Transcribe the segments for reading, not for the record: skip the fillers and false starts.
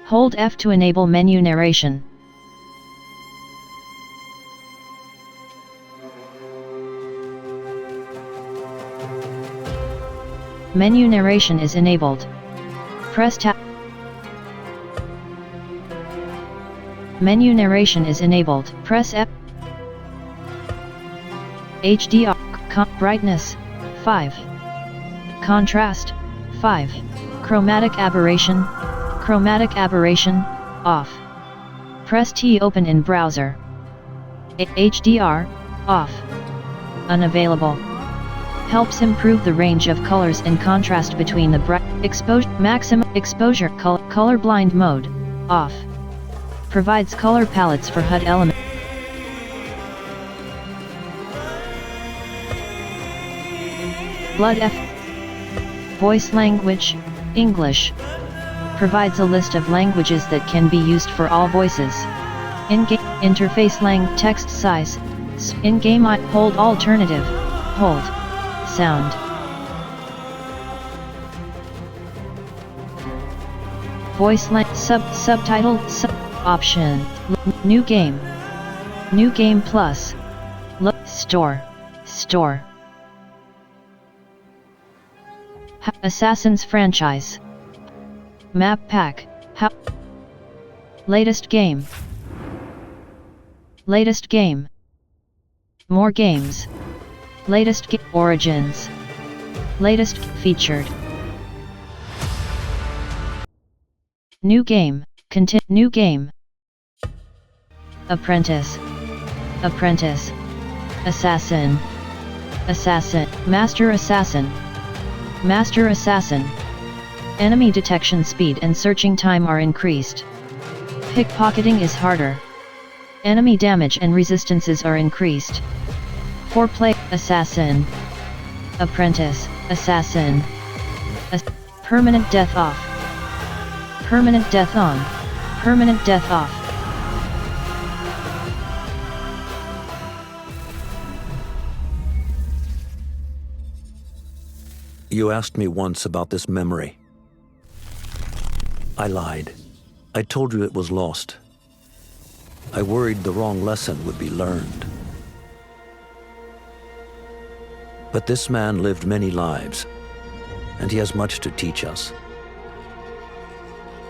Hold F to enable menu narration. Menu narration is enabled. Press tab. Menu narration is enabled. Press F. HDR brightness 5. Contrast 5. Chromatic aberration off. Press T open in browser. HDR off. Unavailable. Helps improve the range of colors and contrast between the maximum exposure color blind mode off. Provides color palettes for HUD elements. Blood F. Voice language English. Provides a list of languages that can be used for all voices. In-game interface text size. In-game hold alternative. Hold. Sound. Voice subtitle option. New game. New game plus. Store. Assassin's franchise. Map pack. Latest game. More games. Latest origins. Latest featured. New game. New game. Apprentice. Assassin. Master assassin. Enemy detection speed and searching time are increased. Pickpocketing is harder. Enemy damage and resistances are increased. Foreplay assassin. Apprentice assassin. Permanent death off. Permanent death on. Permanent death off. You asked me once about this memory. I lied. I told you it was lost. I worried the wrong lesson would be learned. But this man lived many lives, and he has much to teach us.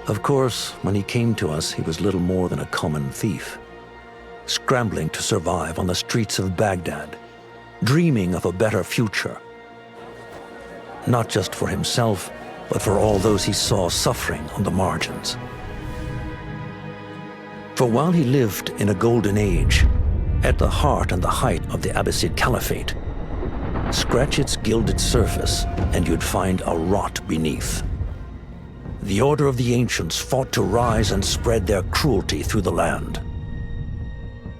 Of course, when he came to us, he was little more than a common thief, scrambling to survive on the streets of Baghdad, dreaming of a better future. Not just for himself, but for all those he saw suffering on the margins. For while he lived in a golden age, at the heart and the height of the Abbasid Caliphate, scratch its gilded surface and you'd find a rot beneath. The Order of the Ancients fought to rise and spread their cruelty through the land.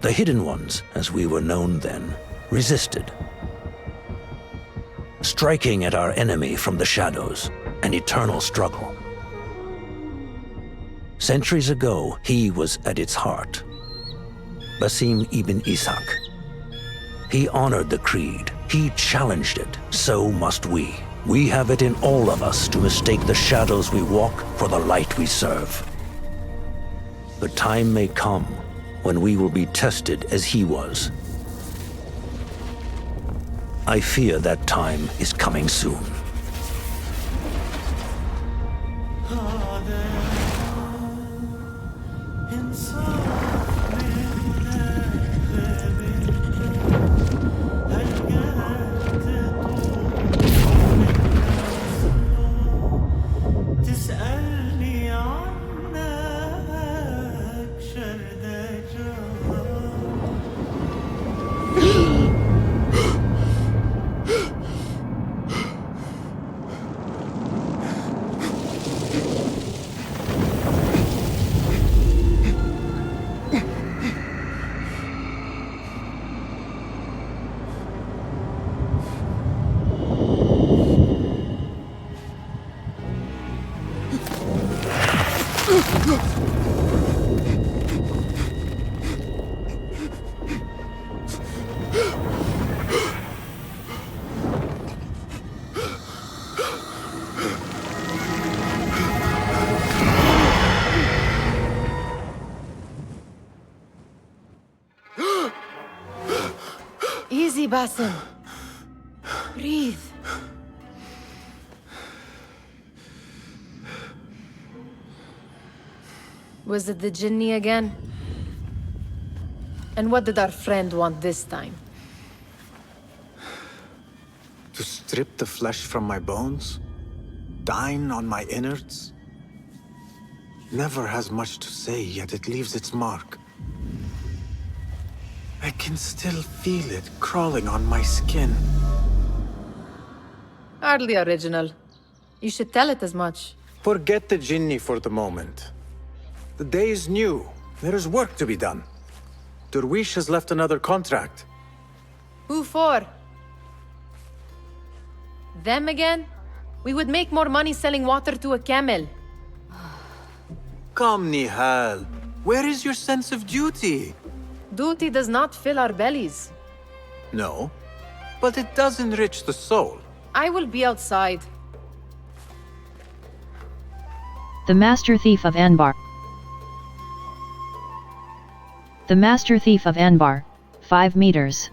The Hidden Ones, as we were known then, resisted, striking at our enemy from the shadows, an eternal struggle. Centuries ago, he was at its heart. Basim ibn Ishaq. He honored the creed. He challenged it. So must we. We have it in all of us to mistake the shadows we walk for the light we serve. The time may come when we will be tested as he was. I fear that time is coming soon. Easy, Basim. Breathe. Was it the Jinni again? And what did our friend want this time? To strip the flesh from my bones? Dine on my innards? Never has much to say, yet it leaves its mark. I can still feel it crawling on my skin. Hardly original. You should tell it as much. Forget the Jinni for the moment. The day is new. There is work to be done. Derwish has left another contract. Who for? Them again? We would make more money selling water to a camel. Come, Nihal. Where is your sense of duty? Duty does not fill our bellies. No, but it does enrich the soul. I will be outside. The Master Thief of Anbar. The Master Thief of Anbar, 5 meters.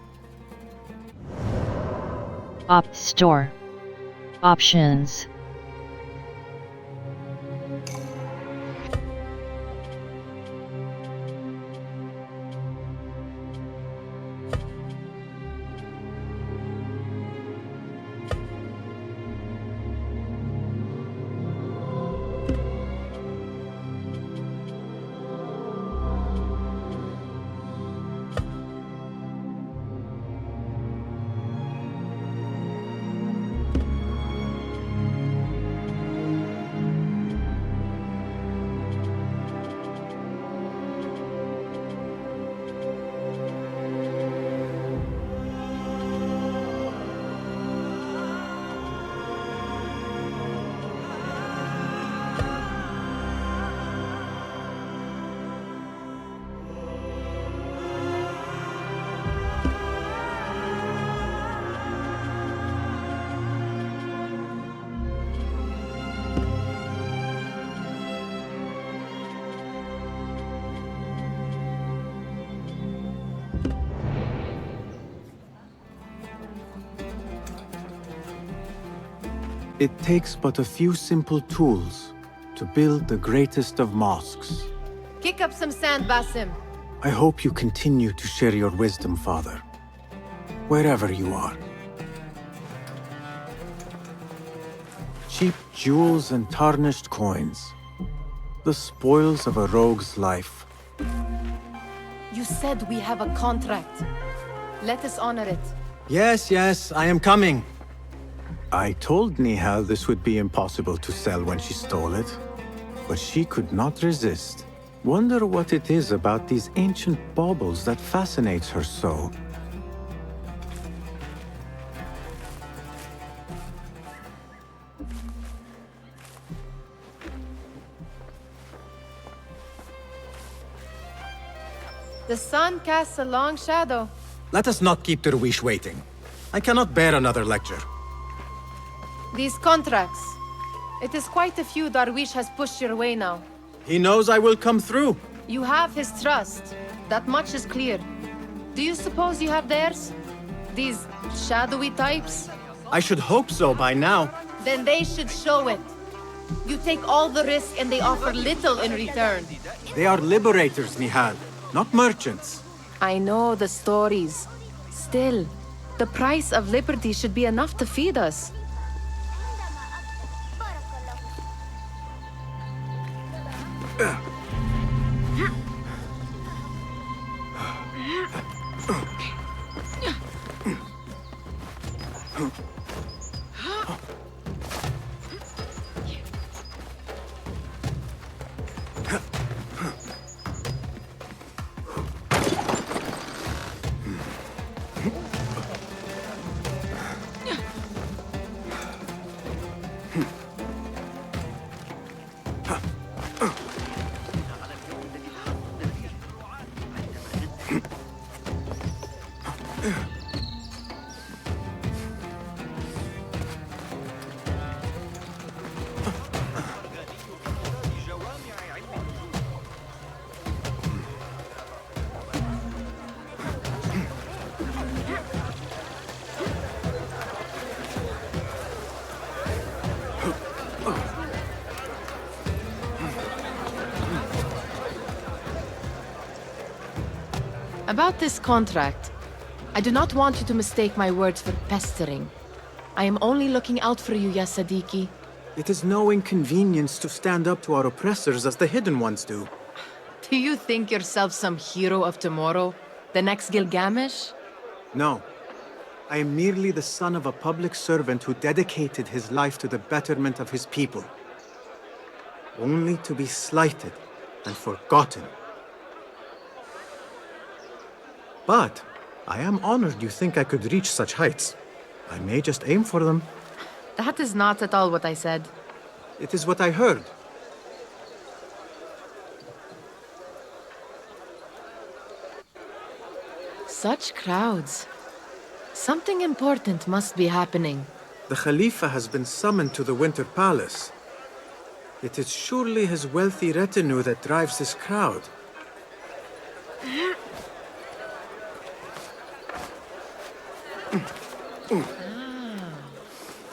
Store. Options. It takes but a few simple tools to build the greatest of mosques. Kick up some sand, Basim. I hope you continue to share your wisdom, Father, wherever you are. Cheap jewels and tarnished coins, the spoils of a rogue's life. You said we have a contract. Let us honor it. Yes, I am coming. I told Nihal this would be impossible to sell when she stole it, but she could not resist. Wonder what it is about these ancient baubles that fascinates her so. The sun casts a long shadow. Let us not keep Derwish waiting. I cannot bear another lecture. These contracts. It is quite a few Darwish has pushed your way now. He knows I will come through. You have his trust. That much is clear. Do you suppose you have theirs? These shadowy types? I should hope so by now. Then they should show it. You take all the risk and they offer little in return. They are liberators, Nihal, not merchants. I know the stories. Still, the price of liberty should be enough to feed us. About this contract, I do not want you to mistake my words for pestering. I am only looking out for you, ya Sadiki. It is no inconvenience to stand up to our oppressors as the Hidden Ones do. Do you think yourself some hero of tomorrow? The next Gilgamesh? No. I am merely the son of a public servant who dedicated his life to the betterment of his people. Only to be slighted and forgotten. But I am honored you think I could reach such heights. I may just aim for them. That is not at all what I said. It is what I heard. Such crowds. Something important must be happening. The Khalifa has been summoned to the Winter Palace. It is surely his wealthy retinue that drives this crowd.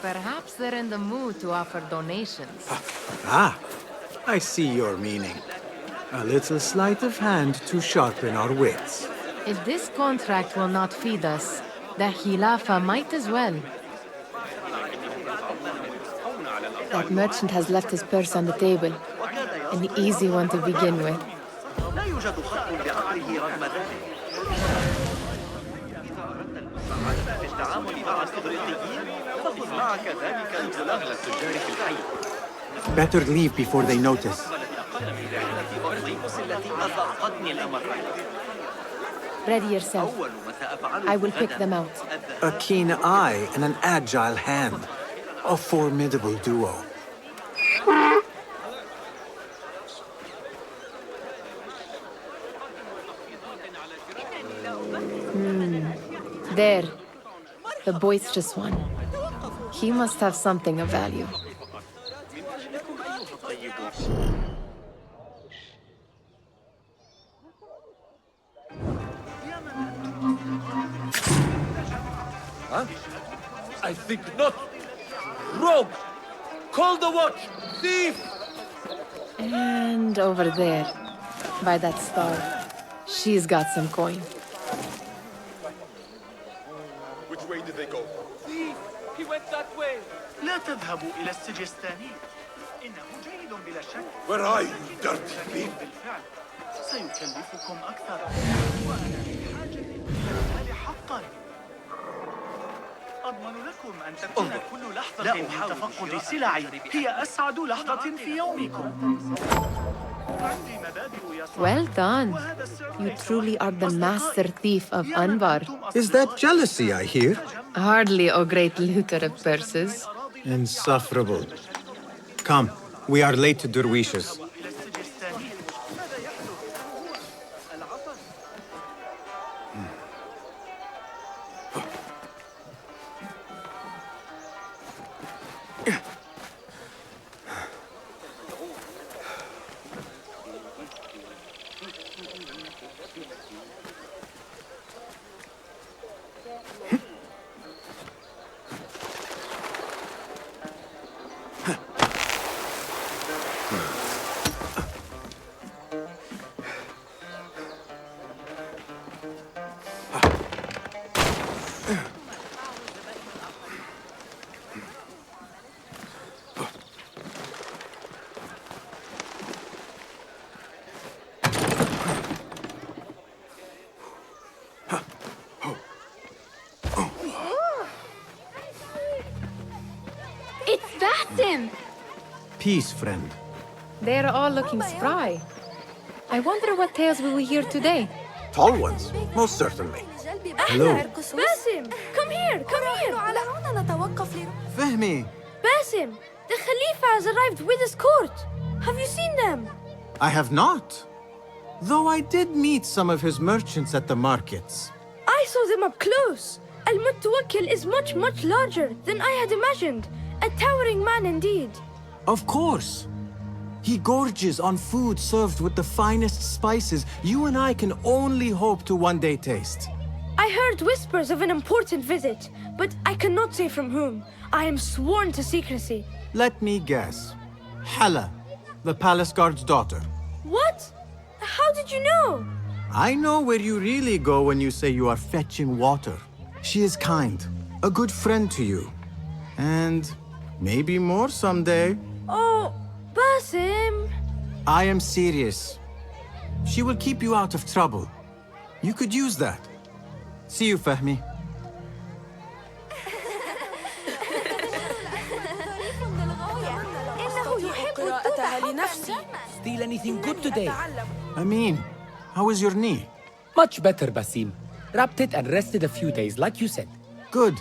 Perhaps they're in the mood to offer donations. Ah, I see your meaning. A little sleight of hand to sharpen our wits. If this contract will not feed us, the Khilafa might as well. That merchant has left his purse on the table. An easy one to begin with. Better leave before they notice. Ready yourself. I will pick them out. A keen eye and an agile hand. A formidable duo. There. The boisterous one. He must have something of value. Huh? I think not. Rogue! Call the watch! Thief! And over there, by that star, she's got some coin. Which way did they go? Thief! He went that way! لا تذهبوا إلى السجستان. إنه جيد بلا شك. Where are you, dirty thief? بالفعل. سيكلفكم أكثر. وأنا بحاجة للمال حقا. أضمن لكم أن تكون كل لحظة من تفقد سلعي هي أسعد لحظة في يومكم. عندي مبادئ يا صاحبي. Well done. You truly are the master thief of Anbar. Is that jealousy I hear? Hardly, O great looter of purses. Insufferable. Come, we are late to Derwishes. إلى السجستان. ماذا يحدث؟ العطل. It's Basim! Peace, friend. They're all looking spry. I wonder what tales we will hear today. Tall ones, most certainly. Hello. Basim! Come here! Come here! Fehmi, Basim! The Khalifa has arrived with his court! Have you seen them? I have not. Though I did meet some of his merchants at the markets. I saw them up close. Al-Mutawakkil is much, much larger than I had imagined. A towering man indeed. Of course. He gorges on food served with the finest spices you and I can only hope to one day taste. I heard whispers of an important visit, but I cannot say from whom. I am sworn to secrecy. Let me guess. Hala, the palace guard's daughter. What? How did you know? I know where you really go when you say you are fetching water. She is kind, a good friend to you. And maybe more someday. Oh, Basim. I am serious. She will keep you out of trouble. You could use that. See you, Fahmi. Steal anything good today? Amin, how is your knee? Much better, Basim. Wrapped it and rested a few days, like you said. Good.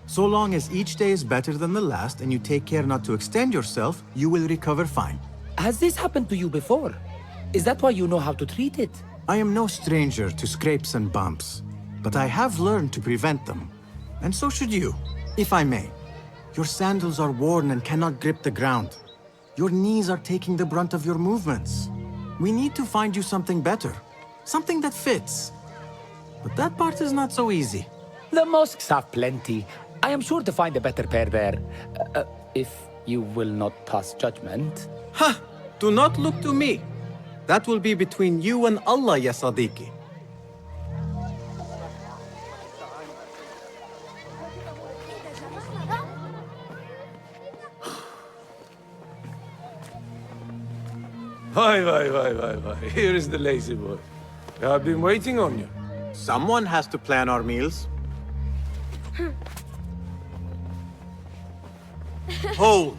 So long as each day is better than the last and you take care not to extend yourself, you will recover fine. Has this happened to you before? Is that why you know how to treat it? I am no stranger to scrapes and bumps, but I have learned to prevent them. And so should you, if I may. Your sandals are worn and cannot grip the ground. Your knees are taking the brunt of your movements. We need to find you something better, something that fits. But that part is not so easy. The mosques have plenty. I am sure to find a better pair there. If you will not pass judgment. Ha! Do not look to me. That will be between you and Allah, ya Sadiqi. Why. Here is the lazy boy. I've been waiting on you. Someone has to plan our meals. Hold.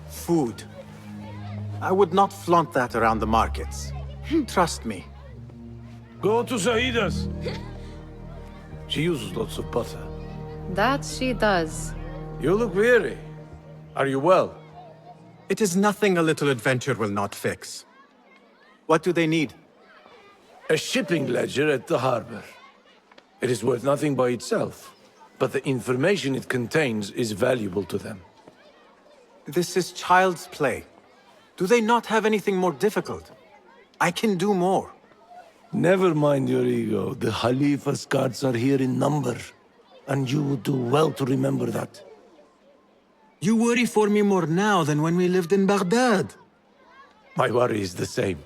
Food. I would not flaunt that around the markets. Trust me. Go to Sahida's. She uses lots of butter. That she does. You look weary. Are you well? It is nothing a little adventure will not fix. What do they need? A shipping ledger at the harbor. It is worth nothing by itself, but the information it contains is valuable to them. This is child's play. Do they not have anything more difficult? I can do more. Never mind your ego. The Khalifa's guards are here in number, and you would do well to remember that. You worry for me more now than when we lived in Baghdad. My worry is the same.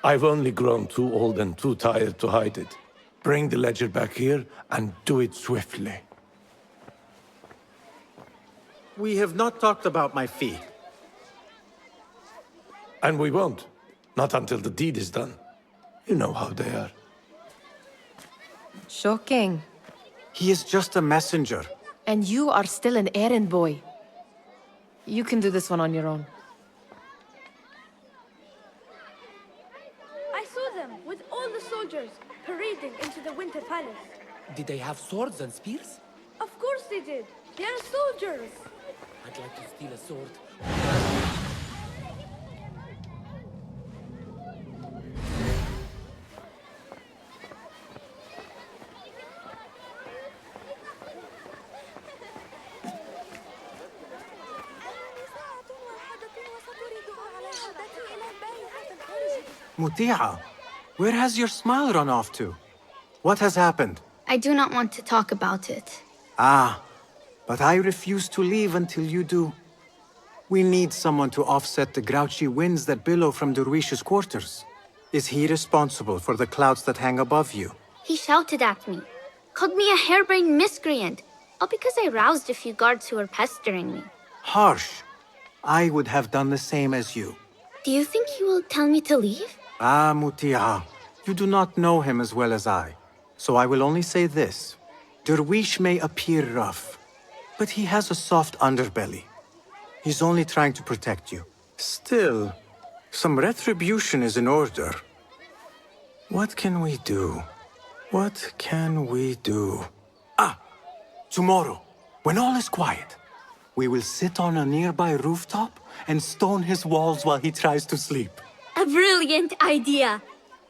I've only grown too old and too tired to hide it. Bring the ledger back here, and do it swiftly. We have not talked about my fee. And we won't. Not until the deed is done. You know how they are. Shocking. He is just a messenger. And you are still an errand boy. You can do this one on your own. I saw them with all the soldiers parading into the Winter Palace. Did they have swords and spears? Of course they did. They are soldiers. I'd like to steal a sword. Muti'a, where has your smile run off to? What has happened? I do not want to talk about it. Ah, but I refuse to leave until you do. We need someone to offset the grouchy winds that billow from Derwish's quarters. Is he responsible for the clouds that hang above you? He shouted at me, called me a harebrained miscreant, all because I roused a few guards who were pestering me. Harsh. I would have done the same as you. Do you think he will tell me to leave? Ah, Muti'a, you do not know him as well as I. So I will only say this. Derwish may appear rough, but he has a soft underbelly. He's only trying to protect you. Still, some retribution is in order. What can we do? What can we do? Ah! Tomorrow, when all is quiet, we will sit on a nearby rooftop and stone his walls while he tries to sleep. A brilliant idea.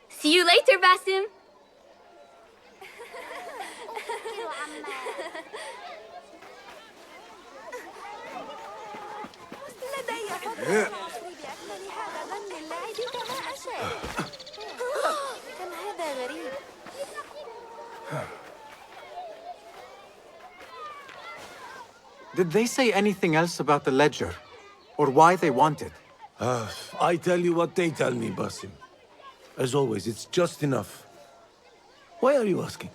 See you later, Basim. Did they say anything else about the ledger? Or why they want it? I tell you what they tell me, Basim. As always, it's just enough. Why are you asking?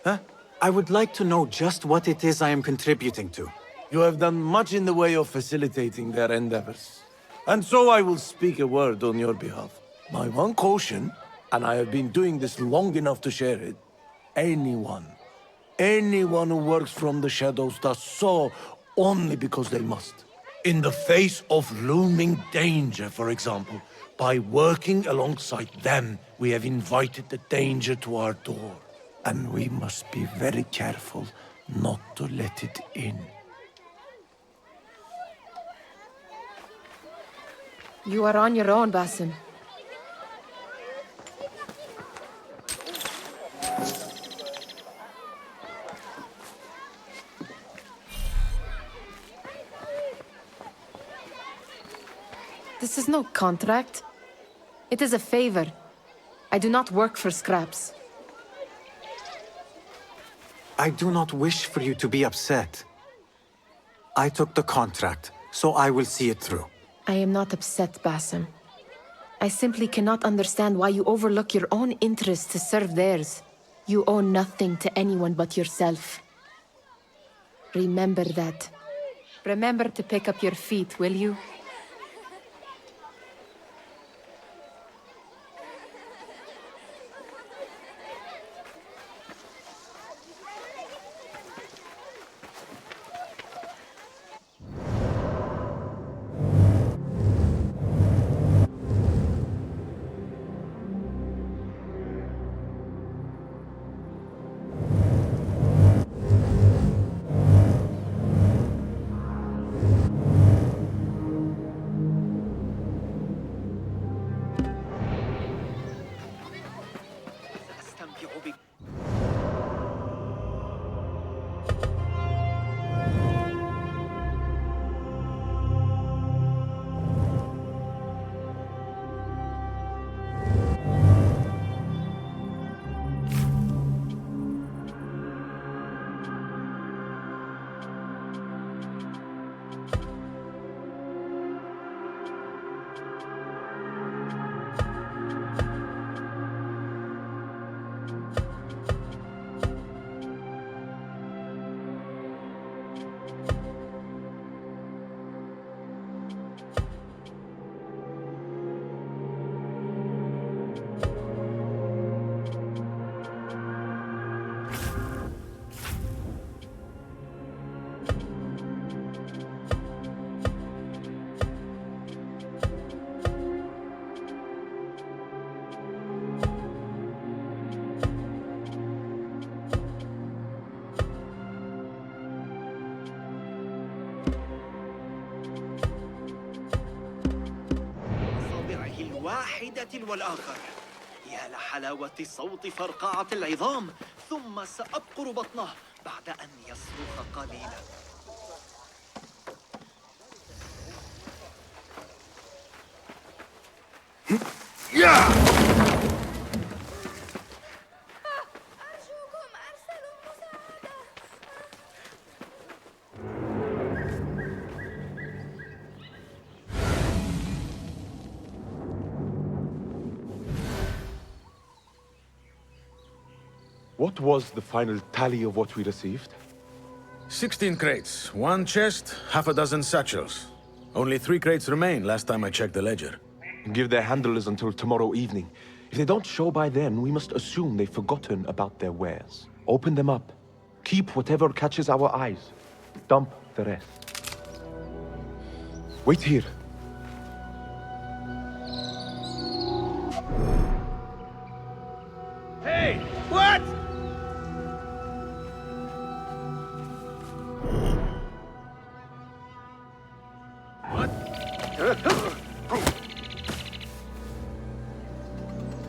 Huh? I would like to know just what it is I am contributing to. You have done much in the way of facilitating their endeavors. And so I will speak a word on your behalf. My one caution, and I have been doing this long enough to share it, anyone who works from the shadows does so only because they must. In the face of looming danger, for example, by working alongside them, we have invited the danger to our door. And we must be very careful not to let it in. You are on your own, Basim. This is no contract. It is a favor. I do not work for scraps. I do not wish for you to be upset. I took the contract, so I will see it through. I am not upset, Basim. I simply cannot understand why you overlook your own interests to serve theirs. You owe nothing to anyone but yourself. Remember that. Remember to pick up your feet, will you? واحدة والآخر. يا لحلاوة صوت فرقعة العظام. ثم سأبقر بطنه بعد أن يصرخ قليلا. What was the final tally of what we received? 16 crates, 1 chest, half a dozen satchels. Only 3 crates remain last time I checked the ledger. Give their handlers until tomorrow evening. If they don't show by then, we must assume they've forgotten about their wares. Open them up. Keep whatever catches our eyes. Dump the rest. Wait here. Hey! What?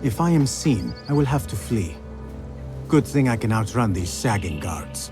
If I am seen, I will have to flee. Good thing I can outrun these sagging guards.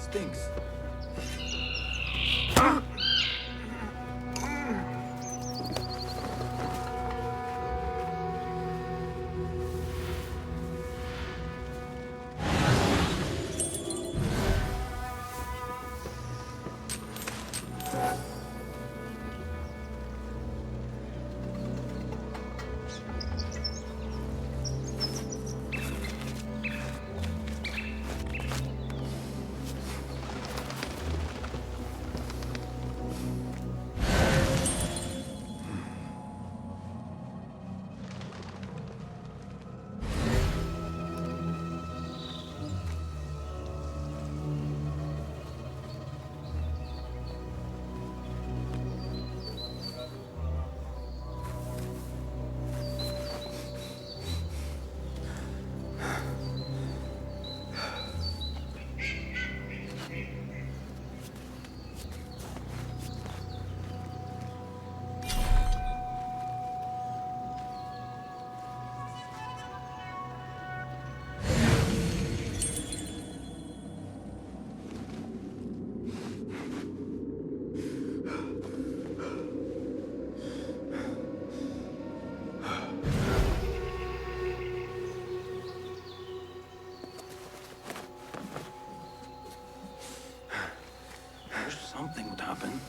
stinks. Something would happen.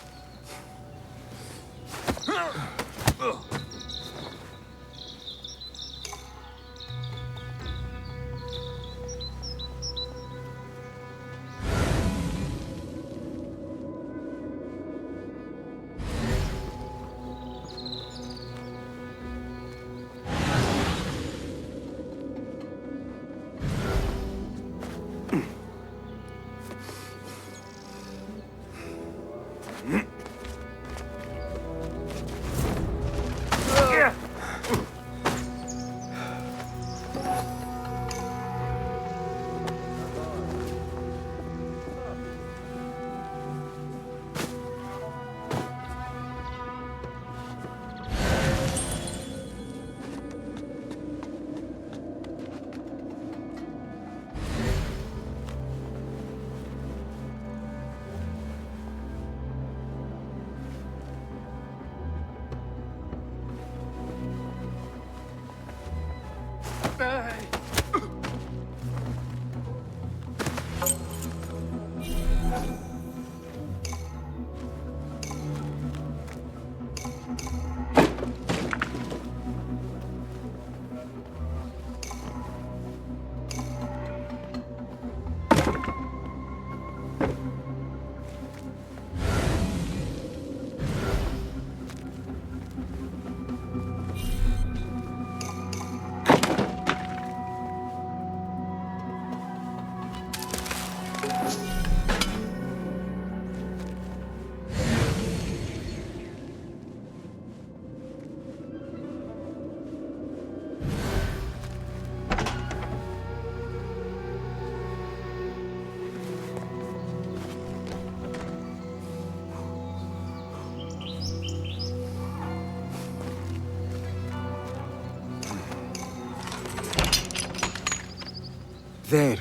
There.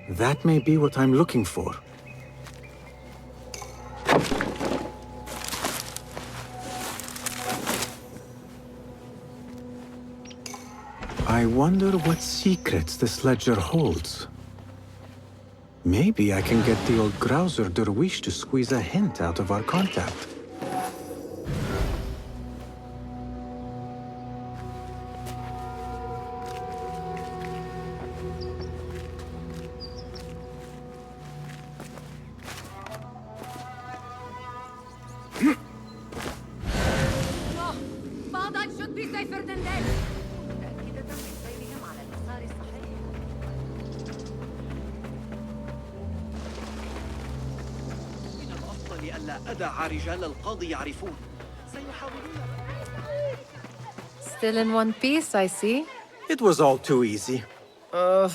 That may be what I'm looking for. I wonder what secrets this ledger holds. Maybe I can get the old Grouser Derwish to squeeze a hint out of our contact. رجال القاضي يعرفون سيحاولون. Still in one piece, I see. It was all too easy. Ugh.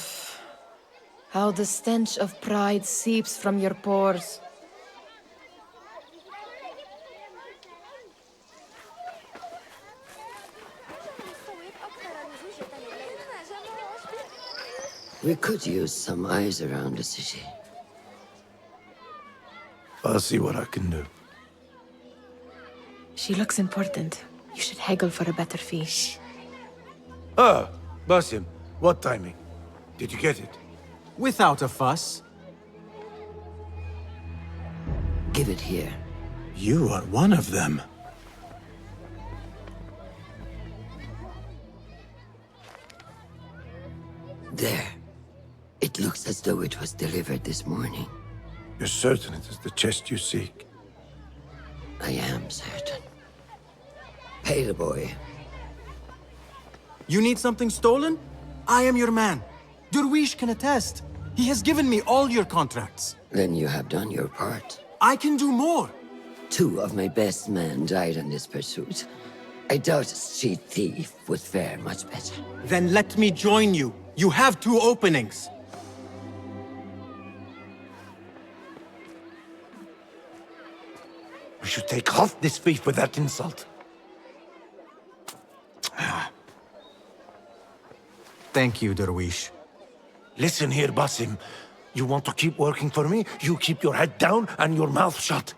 How the stench of pride seeps from your pores. We could use some eyes around the city. I'll see what I can do. She looks important. You should haggle for a better fee. Ah, Basim, what timing? Did you get it? Without a fuss. Give it here. You are one of them. There. It looks as though it was delivered this morning. You're certain it is the chest you seek? I am certain. Pay the boy. You need something stolen? I am your man. Durwish can attest. He has given me all your contracts. Then you have done your part. I can do more. 2 of my best men died in this pursuit. I doubt a street thief would fare much better. Then let me join you. You have 2 openings. We should take half this thief with that insult. Thank you, Durwish. Listen here, Basim. You want to keep working for me? You keep your head down and your mouth shut.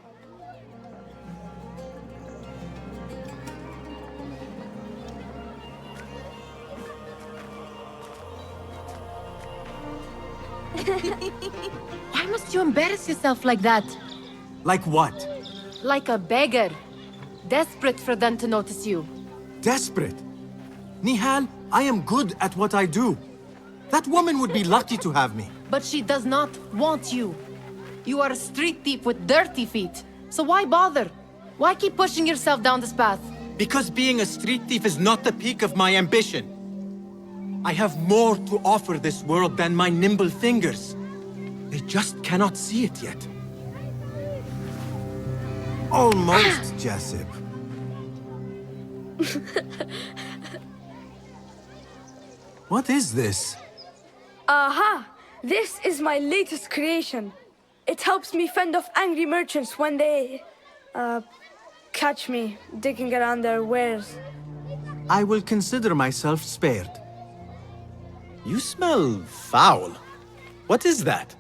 Why must you embarrass yourself like that? Like what? Like a beggar. Desperate for them to notice you. Desperate? Nihal, I am good at what I do. That woman would be lucky to have me. But she does not want you. You are a street thief with dirty feet. So why bother? Why keep pushing yourself down this path? Because being a street thief is not the peak of my ambition. I have more to offer this world than my nimble fingers. They just cannot see it yet. Almost, Jasip. What is this? Aha! This is my latest creation. It helps me fend off angry merchants when they... catch me digging around their wares. I will consider myself spared. You smell foul. What is that?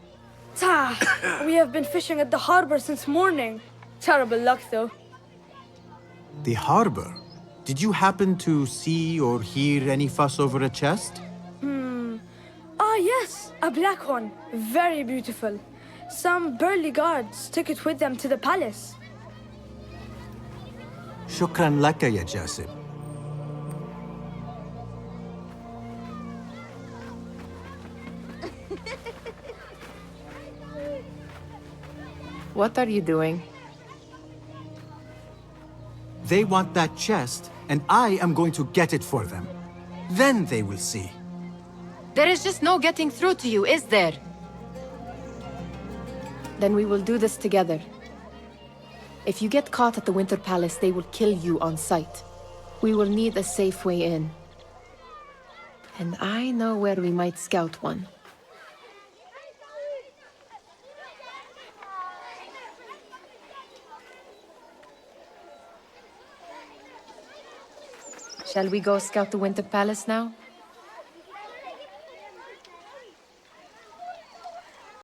We have been fishing at the harbor since morning. Terrible luck, though. The harbor? Did you happen to see or hear any fuss over a chest? Yes, a black one. Very beautiful. Some burly guards took it with them to the palace. Shukran laka, ya Jasip. What are you doing? They want that chest, and I am going to get it for them. Then they will see. There is just no getting through to you, is there? Then we will do this together. If you get caught at the Winter Palace, they will kill you on sight. We will need a safe way in. And I know where we might scout one. Shall we go scout the Winter Palace now?